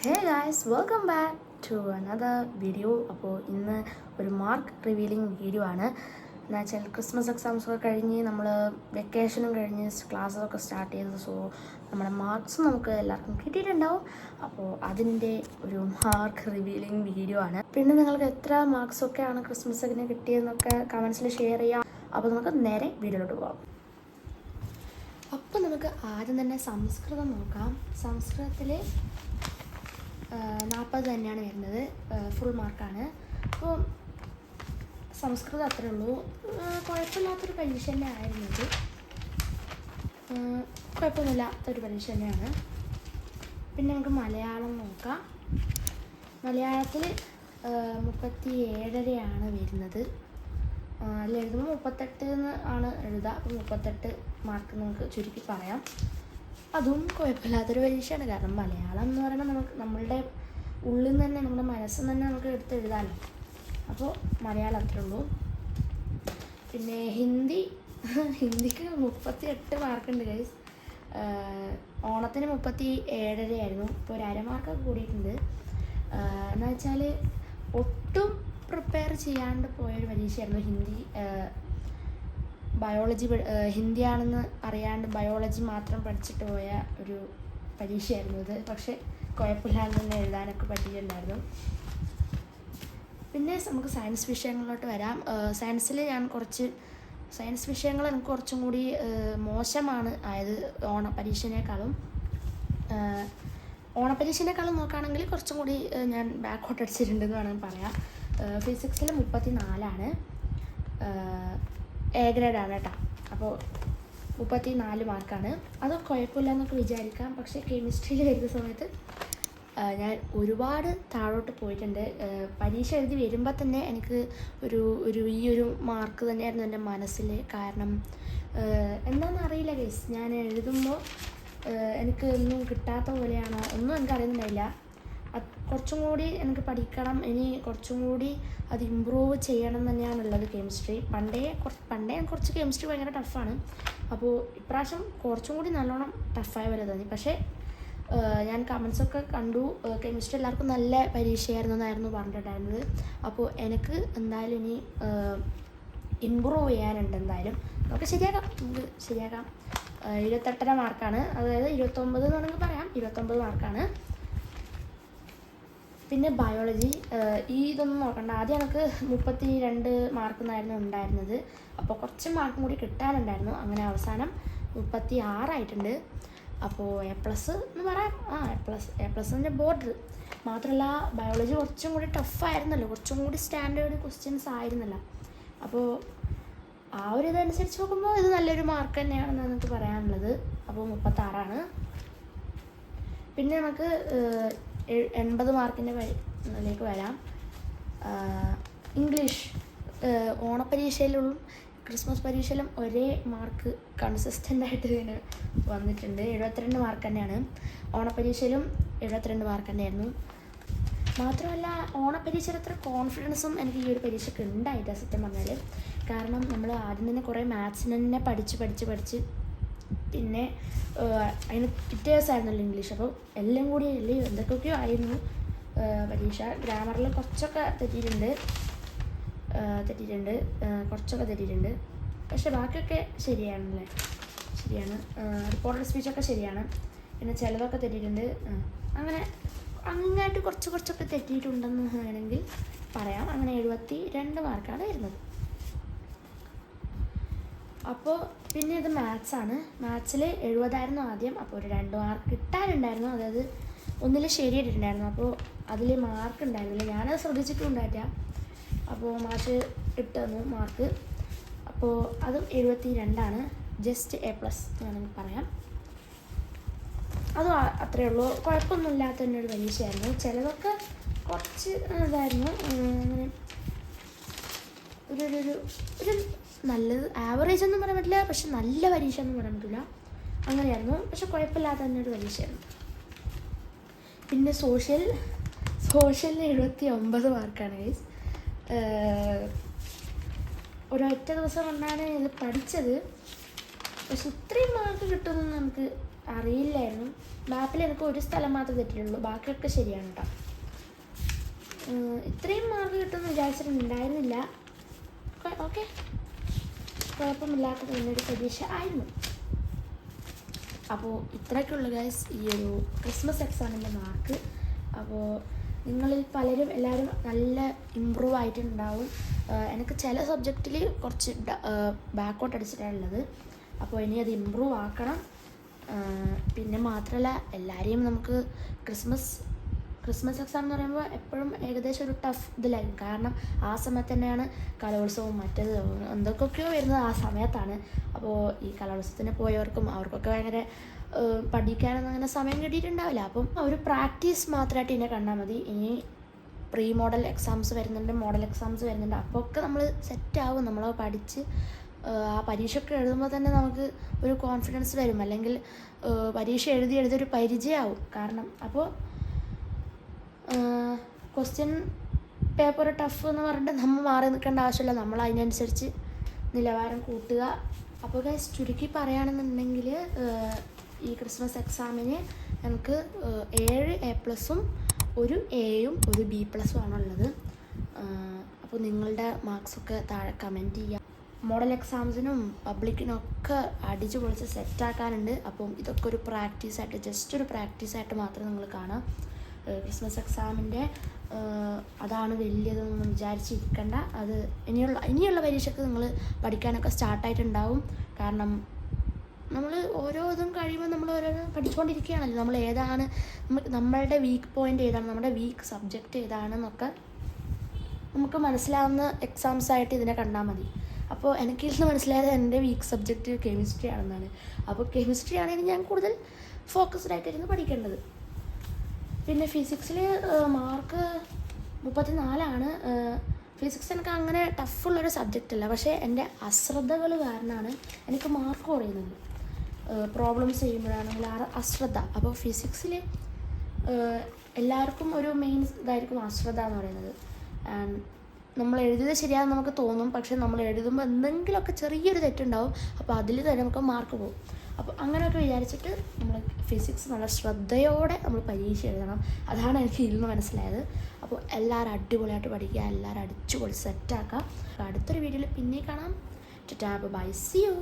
Hey guys, welcome back to another video. അപ്പോൾ ഇന്ന് ഒരു മാർക്ക് റിവീലിംഗ് വീഡിയോ ആണ്. എന്ന് വെച്ചാൽ ക്രിസ്മസ് എക്സാംസൊക്കെ കഴിഞ്ഞ് നമ്മൾ വെക്കേഷനും കഴിഞ്ഞ് ക്ലാസ്സൊക്കെ സ്റ്റാർട്ട് ചെയ്തത്. സോ നമ്മുടെ മാർക്സ് നമുക്ക് എല്ലാവർക്കും കിട്ടിയിട്ടുണ്ടാവും. അപ്പോൾ അതിൻ്റെ ഒരു മാർക്ക് റിവീലിംഗ് വീഡിയോ ആണ്. പിന്നെ നിങ്ങൾക്ക് എത്ര മാർക്സൊക്കെയാണ് ക്രിസ്മസിന് കിട്ടിയതെന്നൊക്കെ കമൻസിൽ ഷെയർ ചെയ്യാം. അപ്പോൾ നമുക്ക് നേരെ വീഡിയോയിലോട്ട് പോകാം. അപ്പോൾ നമുക്ക് ആദ്യം തന്നെ സംസ്കൃതം നോക്കാം. സംസ്കൃതത്തിൽ 40 തന്നെയാണ് വരുന്നത്, ഫുൾ മാർക്കാണ്. അപ്പോൾ സംസ്കൃതം അത്രേ ഉള്ളൂ, കുഴപ്പമില്ലാത്തൊരു പരീക്ഷ തന്നെ ആയിരുന്നു ഇത്. കുഴപ്പമൊന്നുമില്ലാത്തൊരു പരീക്ഷ തന്നെയാണ്. പിന്നെ നമുക്ക് മലയാളം നോക്കാം. മലയാളത്തിൽ 37.5 വരുന്നത്. അതിൽ എഴുതുമ്പോൾ 38 എന്ന് ആണ് എഴുതുക. അപ്പോൾ 38 മാർക്ക് നമുക്ക് ചുരുക്കി പറയാം. അതും കുഴപ്പമില്ലാത്തൊരു പരീക്ഷയാണ്. കാരണം മലയാളം എന്ന് പറയുമ്പോൾ നമ്മളുടെ ഉള്ളിൽ നിന്ന് തന്നെ, നമ്മുടെ മനസ്സിൽ നിന്ന് തന്നെ നമുക്ക് എടുത്ത് എഴുതാമല്ലോ. അപ്പോൾ മലയാളം അത്രേ ഉള്ളൂ. പിന്നെ ഹിന്ദിക്ക് 38 മാർക്കുണ്ട് ഗൈസ്. ഓണത്തിന് 37.5 ആയിരുന്നു. ഇപ്പോൾ ഒരു അരമാർക്കൊക്കെ കൂടിയിട്ടുണ്ട്. എന്ന് വെച്ചാൽ ഒട്ടും പ്രിപ്പയർ ചെയ്യാണ്ട് പോയൊരു പരീക്ഷയായിരുന്നു ഹിന്ദി. ബയോളജി ഹിന്ദിയാണെന്ന് അറിയാണ്ട് ബയോളജി മാത്രം പഠിച്ചിട്ട് പോയ ഒരു പരീക്ഷയായിരുന്നു ഇത്. പക്ഷേ കുഴപ്പമില്ലാതെ തന്നെ എഴുതാനൊക്കെ പറ്റിയിട്ടുണ്ടായിരുന്നു. പിന്നെ നമുക്ക് സയൻസ് വിഷയങ്ങളിലോട്ട് വരാം. സയൻസ് വിഷയങ്ങൾ എനിക്ക് കുറച്ചും കൂടി മോശമാണ് ആയത് ഓണപ്പരീക്ഷേനേക്കാളും നോക്കുകയാണെങ്കിൽ കുറച്ചും കൂടി ഞാൻ ബാക്കോട്ട് അടിച്ചിട്ടുണ്ടെന്ന് വേണമെങ്കിൽ പറയാം. ഫിസിക്സിൽ 34 എ ഗ്രേഡാണ് കേട്ടോ. അപ്പോൾ 34 മാർക്കാണ്. അത് കുഴപ്പമില്ല എന്നൊക്കെ വിചാരിക്കാം. പക്ഷേ കെമിസ്ട്രിയിൽ വരുന്ന സമയത്ത് ഞാൻ ഒരുപാട് താഴോട്ട് പോയിട്ടുണ്ട്. പരീക്ഷ എഴുതി വരുമ്പോൾ തന്നെ എനിക്ക് ഈ ഒരു മാർക്ക് തന്നെയായിരുന്നു എൻ്റെ മനസ്സിൽ. കാരണം എന്താണെന്ന് അറിയില്ല ഗൈസ്, ഞാൻ എഴുതുമ്പോൾ എനിക്ക് ഒന്നും കിട്ടാത്ത പോലെയാണോ ഒന്നും എനിക്കറിയുന്നുണ്ടായില്ല. കുറച്ചും കൂടി എനിക്ക് പഠിക്കണം, ഇനി കുറച്ചും കൂടി അത് ഇമ്പ്രൂവ് ചെയ്യണം തന്നെയാണുള്ളത് കെമിസ്ട്രി. പണ്ടേ കുറച്ച് കെമിസ്ട്രി ഭയങ്കര ടഫാണ്. അപ്പോൾ ഇപ്രാവശ്യം കുറച്ചും കൂടി നല്ലോണം ടഫായ പോലെ തോന്നി. പക്ഷേ ഞാൻ കമൻസൊക്കെ കണ്ടു, കെമിസ്ട്രി എല്ലാവർക്കും നല്ല പരീക്ഷയായിരുന്നു എന്നായിരുന്നു പറഞ്ഞിട്ടുണ്ടായിരുന്നത്. അപ്പോൾ എനിക്ക് എന്തായാലും ഇനി ഇമ്പ്രൂവ് ചെയ്യാനുണ്ട്. എന്തായാലും നമുക്ക് ശരിയാക്കാം. 28.5 മാർക്കാണ്, അതായത് 29 എന്ന് വേണമെങ്കിൽ പറയാം. 29 മാർക്കാണ്. പിന്നെ ബയോളജി ഇതൊന്നും നോക്കണ്ട. ആദ്യം എനിക്ക് 32 മാർക്ക് എന്നായിരുന്നു ഉണ്ടായിരുന്നത്. അപ്പോൾ കുറച്ച് മാർക്കും കൂടി കിട്ടാനുണ്ടായിരുന്നു. അങ്ങനെ അവസാനം 36 ആയിട്ടുണ്ട്. അപ്പോൾ A+ എന്ന് പറയാം. A+ൻ്റെ ബോർഡർ മാത്രമല്ല, ബയോളജി കുറച്ചും കൂടി ടഫായിരുന്നല്ലോ, കുറച്ചും കൂടി സ്റ്റാൻഡേർഡ് ക്വസ്റ്റ്യൻസ് ആയിരുന്നല്ലോ. അപ്പോൾ ആ ഒരു ഇതനുസരിച്ച് നോക്കുമ്പോൾ ഇത് നല്ലൊരു മാർക്ക് തന്നെയാണെന്ന് നമുക്ക് പറയാനുള്ളത്. അപ്പോൾ 36. പിന്നെ നമുക്ക് 80 മാർക്കിൻ്റെ ലേക്ക് വരാം. ഇംഗ്ലീഷ് ഓണപ്പരീക്ഷയിലും ക്രിസ്മസ് പരീക്ഷയിലും ഒരേ മാർക്ക് കൺസിസ്റ്റൻ്റായിട്ട് ഇതിന് വന്നിട്ടുണ്ട്. 72 മാർക്ക് തന്നെയാണ്. ഓണപ്പരീക്ഷയിലും 72 മാർക്ക് തന്നെയായിരുന്നു. മാത്രമല്ല ഓണപ്പരീക്ഷയിൽ അത്ര കോൺഫിഡൻസും എനിക്ക് ഈ ഒരു പരീക്ഷയ്ക്ക് ഉണ്ടായില്ല സത്യം പറഞ്ഞാൽ. കാരണം നമ്മൾ ആദ്യം തന്നെ കുറേ മാത്സിന് തന്നെ പഠിച്ച് പിന്നെ അതിന് പിറ്റേ ദിവസമായിരുന്നല്ലോ ഇംഗ്ലീഷ്. അപ്പോൾ എല്ലാം കൂടി എന്തൊക്കെയൊക്കെയോ ആയിരുന്നു പരീക്ഷ. ഗ്രാമറിൽ കുറച്ചൊക്കെ തെറ്റിയിട്ടുണ്ട്, കുറച്ചൊക്കെ തെറ്റിയിട്ടുണ്ട്. പക്ഷെ ബാക്കിയൊക്കെ ശരിയാണ്. റിപ്പോർട്ടഡ് സ്പീച്ചൊക്കെ ശരിയാണ്. പിന്നെ ചിലതൊക്കെ തെറ്റിയിട്ടുണ്ട്. അങ്ങനെ അങ്ങായിട്ട് കുറച്ചൊക്കെ തെറ്റിയിട്ടുണ്ടെന്ന് വേണമെങ്കിൽ പറയാം. അങ്ങനെ 72 മാർക്കാണ് വരുന്നത്. അപ്പോൾ പിന്നെ ഇത് മാത്സാണ്. മാത്സിൽ 70 ആദ്യം. അപ്പോൾ ഒരു 2 മാർക്ക് കിട്ടാനുണ്ടായിരുന്നു. അതായത് ഒന്നിൽ ശരിയായിട്ടുണ്ടായിരുന്നു. അപ്പോൾ അതിൽ മാർക്ക് ഉണ്ടായിരുന്നില്ല, ഞാനത് ശ്രദ്ധിച്ചിട്ടുണ്ടായില്ല. അപ്പോൾ മാഷ് ഇട്ട് തന്നു മാർക്ക്. അപ്പോൾ അതും 72, ജസ്റ്റ് A+ വേണമെങ്കിൽ പറയാം. അതും അത്രയേ ഉള്ളൂ. കുഴപ്പമൊന്നുമില്ലാത്ത തന്നെ ഒരു പരീക്ഷയായിരുന്നു. ചിലതൊക്കെ കുറച്ച് ഇതായിരുന്നു, അങ്ങനെ ഒരു നല്ലത് ആവറേജ് ഒന്നും പറയാൻ പറ്റില്ല, പക്ഷെ നല്ല പരീക്ഷ ഒന്നും പറയാൻ പറ്റില്ല, അങ്ങനെയായിരുന്നു. പക്ഷെ കുഴപ്പമില്ലാത്ത തന്നെ ഒരു പരീക്ഷയായിരുന്നു. പിന്നെ സോഷ്യലിൽ 79 മാർക്കാണ് ഗൈസ്. ഒരൊറ്റ ദിവസം കൊണ്ടാണ് ഇത് പഠിച്ചത്. പക്ഷെ ഇത്രയും മാർക്ക് കിട്ടുമെന്ന് നമുക്ക് അറിയില്ലായിരുന്നു. മാപ്പിൽ എനിക്ക് ഒരു സ്ഥലം മാത്രമേ തെറ്റിയുള്ളൂ, ബാക്കിയൊക്കെ ശരിയാണ് കേട്ടോ. ഇത്രയും മാർക്ക് കിട്ടുമെന്ന് വിചാരിച്ചിട്ടുണ്ടായിരുന്നില്ല. ഓക്കെ, കുഴപ്പമില്ലാത്ത എന്നൊരു പ്രതീക്ഷ ആയിരുന്നു. അപ്പോൾ ഇത്രയൊക്കെയുള്ളൂ ഗൈസ് ഈ ഒരു ക്രിസ്മസ് എക്സാമിൻ്റെ മാർക്ക്. അപ്പോൾ നിങ്ങളിൽ പലരും എല്ലാവരും നല്ല ഇമ്പ്രൂവ് ആയിട്ടുണ്ടാവും. എനിക്ക് ചില സബ്ജക്റ്റിൽ കുറച്ച് ബാക്കോട്ട് അടിച്ചിട്ടാണുള്ളത്. അപ്പോൾ ഇനി അത് ഇമ്പ്രൂവ് ആക്കണം. പിന്നെ മാത്രമല്ല, എല്ലാവരെയും നമുക്ക് ക്രിസ്മസ് എക്സാം എന്ന് പറയുമ്പോൾ എപ്പോഴും ഏകദേശം ഒരു ടഫ് ഇതിലായിരിക്കും. കാരണം ആ സമയത്ത് തന്നെയാണ് കലോത്സവവും മറ്റേത് എന്തൊക്കെയോ വരുന്നത് ആ സമയത്താണ്. അപ്പോൾ ഈ കലോത്സവത്തിന് പോയവർക്കും അവർക്കൊക്കെ ഭയങ്കര പഠിക്കാനൊന്നും അങ്ങനെ സമയം കിട്ടിയിട്ടുണ്ടാവില്ല. അപ്പം ഒരു പ്രാക്ടീസ് മാത്രമായിട്ട് ഇതിനെ കണ്ടാൽ മതി. ഇനി പ്രീ മോഡൽ എക്സാംസ് വരുന്നുണ്ട്, മോഡൽ എക്സാംസ് വരുന്നുണ്ട്. അപ്പോൾ ഒക്കെ നമ്മൾ സെറ്റാവും. നമ്മൾ പഠിച്ച് ആ പരീക്ഷയൊക്കെ എഴുതുമ്പോൾ തന്നെ നമുക്ക് ഒരു കോൺഫിഡൻസ് വരും. അല്ലെങ്കിൽ പരീക്ഷ എഴുതിയൊരു പരിചയമാവും. കാരണം അപ്പോൾ ക്വസ്റ്റ്യൻ പേപ്പർ ടഫ് എന്ന് പറഞ്ഞിട്ട് നമ്മൾ മാറി നിൽക്കേണ്ട ആവശ്യമില്ല. നമ്മൾ അതിനനുസരിച്ച് നിലവാരം കൂട്ടുക. അപ്പോൾ ഗൈസ് ചുരുക്കി പറയുകയാണെന്നുണ്ടെങ്കിൽ ഈ ക്രിസ്മസ് എക്സാമിന് എനിക്ക് 7 A+ഉം 1 Aയും 1 B+ഉം ആണുള്ളത്. അപ്പോൾ നിങ്ങളുടെ മാർക്സൊക്കെ താഴെ കമൻറ്റ് ചെയ്യുക. മോഡൽ എക്സാംസിനും പബ്ലിക്കിനും ഒക്കെ അടിച്ചു പൊളിച്ച് സെറ്റാക്കാനുണ്ട്. അപ്പം ഇതൊക്കെ ഒരു പ്രാക്ടീസായിട്ട്, ജസ്റ്റ് ഒരു പ്രാക്ടീസായിട്ട് മാത്രം നിങ്ങൾ കാണാം. ക്രിസ്മസ് എക്സാമിൻ്റെ അതാണ് വലിയതെന്നൊന്നും വിചാരിച്ചിരിക്കണ്ട. അത് ഇനിയുള്ള പരീക്ഷയ്ക്ക് നിങ്ങൾ പഠിക്കാനൊക്കെ സ്റ്റാർട്ടായിട്ടുണ്ടാവും. കാരണം നമ്മൾ ഓരോ ഇതും കഴിയുമ്പോൾ നമ്മൾ ഓരോന്നും പഠിച്ചുകൊണ്ടിരിക്കുകയാണല്ലോ. നമ്മൾ ഏതാണ് നമ്മളുടെ വീക്ക് പോയിൻ്റ് ഏതാണ്, നമ്മുടെ വീക്ക് സബ്ജക്റ്റ് ഏതാണെന്നൊക്കെ നമുക്ക് മനസ്സിലാവുന്ന എക്സാംസായിട്ട് ഇതിനെ കണ്ടാൽ മതി. അപ്പോൾ എനിക്കിന്ന് മനസ്സിലായത് എൻ്റെ വീക്ക് സബ്ജക്റ്റ് കെമിസ്ട്രി ആണെന്നാണ്. അപ്പോൾ കെമിസ്ട്രി ആണെങ്കിൽ ഞാൻ കൂടുതൽ ഫോക്കസ്ഡ് ആയിട്ടിരുന്ന് പഠിക്കേണ്ടത്. പിന്നെ ഫിസിക്സിൽ മാർക്ക് 34ആണ്. ഫിസിക്സ് എനിക്ക് അങ്ങനെ ടഫുള്ളൊരു സബ്ജക്റ്റ് അല്ല. പക്ഷേ എൻ്റെ അശ്രദ്ധകൾ കാരണമാണ് എനിക്ക് മാർക്ക് കുറയുന്നത്. പ്രോബ്ലംസ് ചെയ്യുമ്പോഴാണെങ്കിൽ അശ്രദ്ധ. അപ്പോൾ ഫിസിക്സിൽ എല്ലാവർക്കും ഒരു മെയിൻ ഇതായിരിക്കും അശ്രദ്ധ എന്ന് പറയുന്നത്. നമ്മൾ എഴുതിയത് ശരിയാണെന്ന് നമുക്ക് തോന്നും. പക്ഷേ നമ്മൾ എഴുതുമ്പോൾ എന്തെങ്കിലുമൊക്കെ ചെറിയൊരു തെറ്റുണ്ടാവും. അപ്പോൾ അതിൽ തന്നെ നമുക്ക് മാർക്ക് പോകും. അപ്പോൾ അങ്ങനെയൊക്കെ വിചാരിച്ചിട്ട് നമ്മൾ ഫിസിക്സ് നല്ല ശ്രദ്ധയോടെ നമ്മൾ പരീക്ഷ എഴുതണം. അതാണ് എനിക്ക് ഇന്ന് മനസ്സിലായത്. അപ്പോൾ എല്ലാവരും അടിപൊളിയായിട്ട് പഠിക്കുക, എല്ലാവരും അടിച്ചുപൊളി സെറ്റാക്കുക. അടുത്തൊരു വീഡിയോയിൽ പിന്നെ കാണാം. ടാറ്റാ, ബൈ, സീ യു.